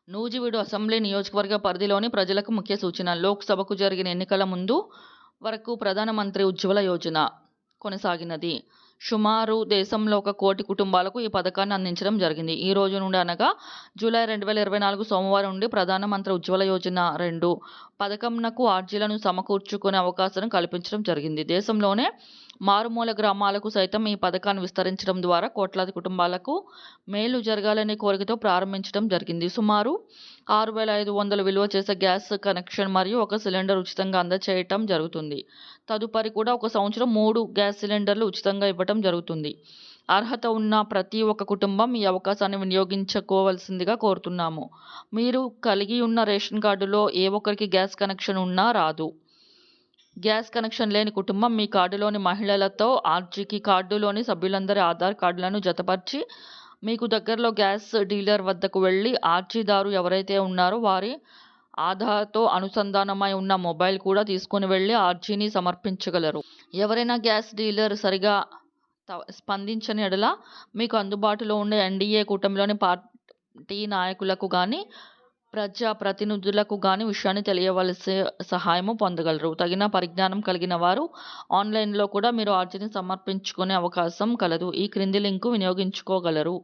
Nuzvid assembly నియోజకవర్గ పరిధిలోని ప్రజలకు ముఖ్య సూచన. లోక్సభకు జరిగిన ఎన్నికల ముందు వరకు ప్రధానమంత్రి ఉజ్వల యోజన కొనసాగినది. సుమారు దేశంలో 1 కోటి కుటుంబాలకు ఈ పథకాన్ని అందించడం జరిగింది. ఈ రోజు నుండి అనగా జూలై 2024 సోమవారం నుండి ప్రధానమంత్రి ఉజ్వల యోజన 2 పథకంనకు అర్జీలను సమకూర్చుకునే అవకాశం కల్పించడం జరిగింది. దేశంలోనే మారుమూల గ్రామాలకు సైతం ఈ పథకాన్ని విస్తరించడం ద్వారా కోట్లాది కుటుంబాలకు మేలు జరగాలనే కోరికతో ప్రారంభించడం జరిగింది. సుమారు 6,500 విలువ చేసే గ్యాస్ కనెక్షన్ మరియు 1 సిలిండర్ ఉచితంగా అందజేయటం జరుగుతుంది. తదుపరి కూడా 1 సంవత్సరం 3 గ్యాస్ సిలిండర్లు ఉచితంగా ఇవ్వటం జరుగుతుంది. అర్హత ఉన్న ప్రతి ఒక్క కుటుంబం ఈ అవకాశాన్ని వినియోగించుకోవాల్సిందిగా కోరుతున్నాము. మీరు కలిగి ఉన్న రేషన్ కార్డులో ఏ ఒక్కరికి గ్యాస్ కనెక్షన్ ఉన్నా రాదు. గ్యాస్ కనెక్షన్ లేని కుటుంబం మీ కార్డులోని మహిళలతో ఆర్జీకి కార్డులోని సభ్యులందరి ఆధార్ కార్డులను జతపరిచి మీకు దగ్గరలో గ్యాస్ డీలర్ వద్దకు వెళ్ళి ఆర్జీదారు ఎవరైతే ఉన్నారో వారి ఆధార్తో అనుసంధానమై ఉన్న మొబైల్ కూడా తీసుకుని వెళ్ళి ఆర్జీని సమర్పించగలరు. ఎవరైనా గ్యాస్ డీలర్ సరిగా స్పందించని ఎడల మీకు అందుబాటులో ఉండే ఎన్డీఏ కూటమిలోని పార్టీ నాయకులకు కానీ ప్రజా ప్రతినిధులకు గాని విషయాన్ని తెలియవలసి సహాయము పొందగలరు. తగిన పరిజ్ఞానం కలిగిన వారు ఆన్లైన్లో కూడా మీరు అర్జీని సమర్పించుకునే అవకాశం కలదు. ఈ క్రింది లింకు వినియోగించుకోగలరు.